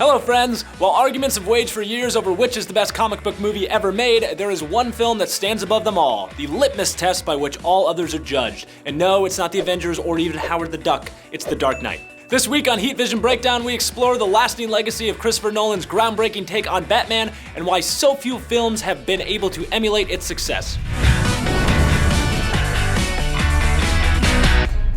Hello friends! While arguments have waged for years over which is the best comic book movie ever made, there is one film that stands above them all, the litmus test by which all others are judged. And no, it's not the Avengers or even Howard the Duck, it's The Dark Knight. This week on Heat Vision Breakdown, we explore the lasting legacy of Christopher Nolan's groundbreaking take on Batman and why so few films have been able to emulate its success.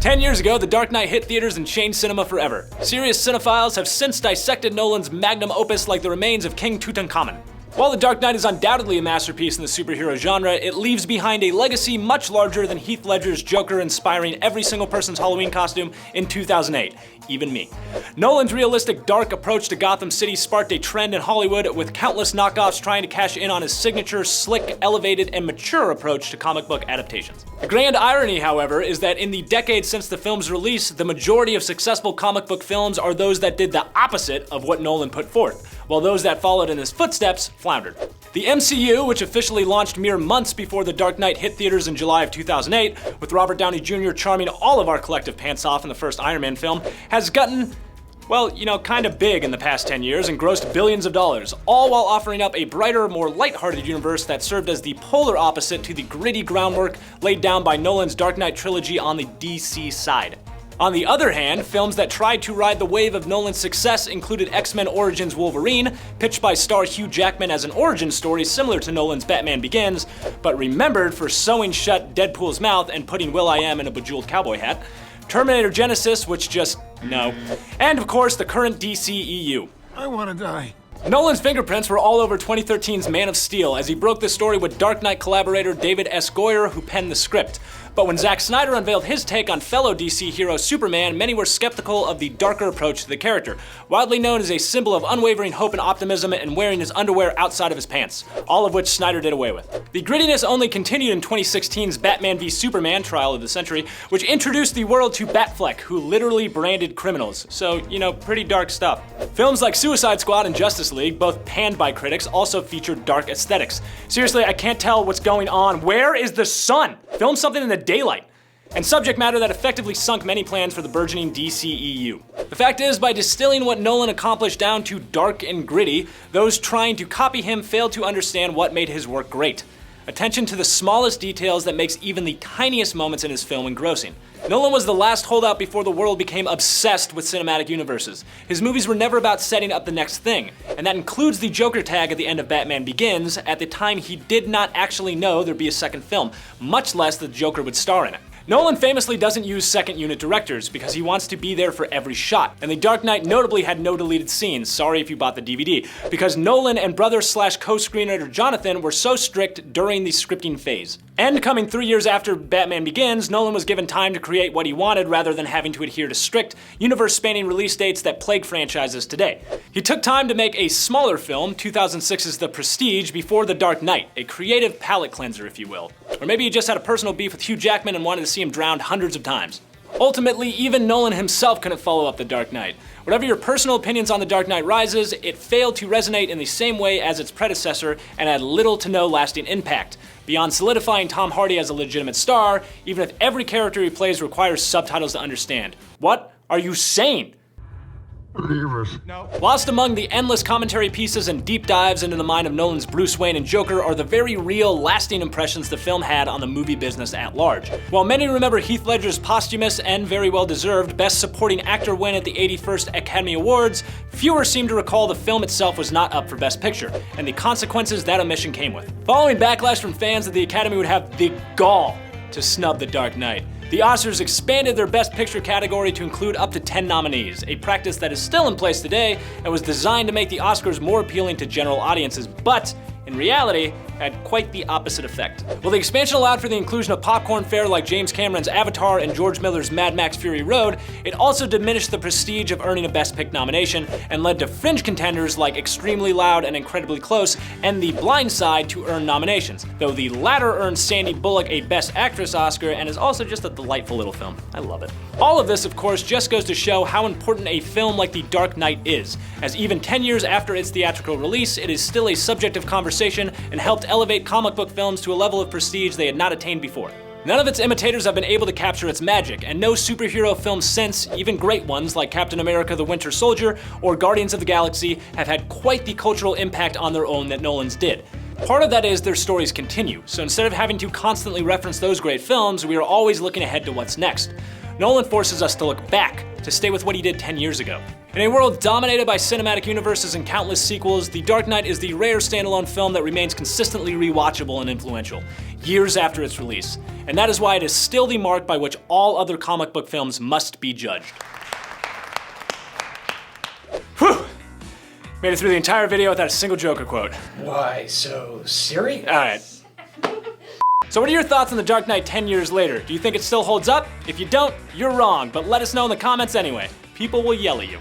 10 years ago, The Dark Knight hit theaters and changed cinema forever. Serious cinephiles have since dissected Nolan's magnum opus like the remains of King Tutankhamun. While The Dark Knight is undoubtedly a masterpiece in the superhero genre, it leaves behind a legacy much larger than Heath Ledger's Joker inspiring every single person's Halloween costume in 2008, even me. Nolan's realistic, dark approach to Gotham City sparked a trend in Hollywood, with countless knockoffs trying to cash in on his signature, slick, elevated, and mature approach to comic book adaptations. The grand irony, however, is that in the decades since the film's release, the majority of successful comic book films are those that did the opposite of what Nolan put forth, while those that followed in his footsteps floundered. The MCU, which officially launched mere months before The Dark Knight hit theaters in July of 2008, with Robert Downey Jr. charming all of our collective pants off in the first Iron Man film, has gotten, well, kind of big in the past 10 years and grossed billions of dollars, all while offering up a brighter, more lighthearted universe that served as the polar opposite to the gritty groundwork laid down by Nolan's Dark Knight trilogy on the DC side. On the other hand, films that tried to ride the wave of Nolan's success included X-Men Origins Wolverine, pitched by star Hugh Jackman as an origin story similar to Nolan's Batman Begins, but remembered for sewing shut Deadpool's mouth and putting Will.i.am in a bejeweled cowboy hat, Terminator Genesis, which just, no, and of course the current DCEU. I want to die. Nolan's fingerprints were all over 2013's Man of Steel as he broke this story with Dark Knight collaborator David S. Goyer, who penned the script. But when Zack Snyder unveiled his take on fellow DC hero Superman, many were skeptical of the darker approach to the character, widely known as a symbol of unwavering hope and optimism and wearing his underwear outside of his pants, all of which Snyder did away with. The grittiness only continued in 2016's Batman v Superman Trial of the Century, which introduced the world to Batfleck, who literally branded criminals. So, pretty dark stuff. Films like Suicide Squad and Justice League, both panned by critics, also featured dark aesthetics. Seriously, I can't tell what's going on. Where is the sun? Film something in the daylight. And subject matter that effectively sunk many plans for the burgeoning DCEU. The fact is, by distilling what Nolan accomplished down to dark and gritty, those trying to copy him failed to understand what made his work great. Attention to the smallest details that makes even the tiniest moments in his film engrossing. Nolan was the last holdout before the world became obsessed with cinematic universes. His movies were never about setting up the next thing, and that includes the Joker tag at the end of Batman Begins. At the time, he did not actually know there'd be a second film, much less that the Joker would star in it. Nolan famously doesn't use second unit directors because he wants to be there for every shot, and The Dark Knight notably had no deleted scenes, sorry if you bought the DVD, because Nolan and brother/co-screenwriter Jonathan were so strict during the scripting phase. And coming 3 years after Batman Begins, Nolan was given time to create what he wanted rather than having to adhere to strict, universe-spanning release dates that plague franchises today. He took time to make a smaller film, 2006's The Prestige, before The Dark Knight, a creative palate cleanser, if you will. Or maybe he just had a personal beef with Hugh Jackman and wanted to see him drowned hundreds of times. Ultimately, even Nolan himself couldn't follow up The Dark Knight. Whatever your personal opinions on The Dark Knight Rises, it failed to resonate in the same way as its predecessor and had little to no lasting impact. Beyond solidifying Tom Hardy as a legitimate star, even if every character he plays requires subtitles to understand. What are you saying? Believers. No. Lost among the endless commentary pieces and deep dives into the mind of Nolan's Bruce Wayne and Joker are the very real, lasting impressions the film had on the movie business at large. While many remember Heath Ledger's posthumous and very well deserved Best Supporting Actor win at the 81st Academy Awards, fewer seem to recall the film itself was not up for Best Picture, and the consequences that omission came with. Following backlash from fans that the Academy would have the gall to snub The Dark Knight, the Oscars expanded their Best Picture category to include up to 10 nominees, a practice that is still in place today and was designed to make the Oscars more appealing to general audiences, but in reality, had quite the opposite effect. While the expansion allowed for the inclusion of popcorn fare like James Cameron's Avatar and George Miller's Mad Max Fury Road, it also diminished the prestige of earning a Best Pick nomination and led to fringe contenders like Extremely Loud and Incredibly Close and The Blind Side to earn nominations, though the latter earned Sandy Bullock a Best Actress Oscar and is also just a delightful little film. I love it. All of this, of course, just goes to show how important a film like The Dark Knight is, as even 10 years after its theatrical release, it is still a subject of conversation and helped elevate comic book films to a level of prestige they had not attained before. None of its imitators have been able to capture its magic, and no superhero film since, even great ones like Captain America the Winter Soldier or Guardians of the Galaxy, have had quite the cultural impact on their own that Nolan's did. Part of that is their stories continue, so instead of having to constantly reference those great films, we are always looking ahead to what's next. Nolan forces us to look back, to stay with what he did 10 years ago. In a world dominated by cinematic universes and countless sequels, The Dark Knight is the rare standalone film that remains consistently rewatchable and influential, years after its release. And that is why it is still the mark by which all other comic book films must be judged. Whew! Made it through the entire video without a single Joker quote. Why so serious? Alright. So what are your thoughts on The Dark Knight 10 years later? Do you think it still holds up? If you don't, you're wrong, but let us know in the comments anyway. People will yell at you.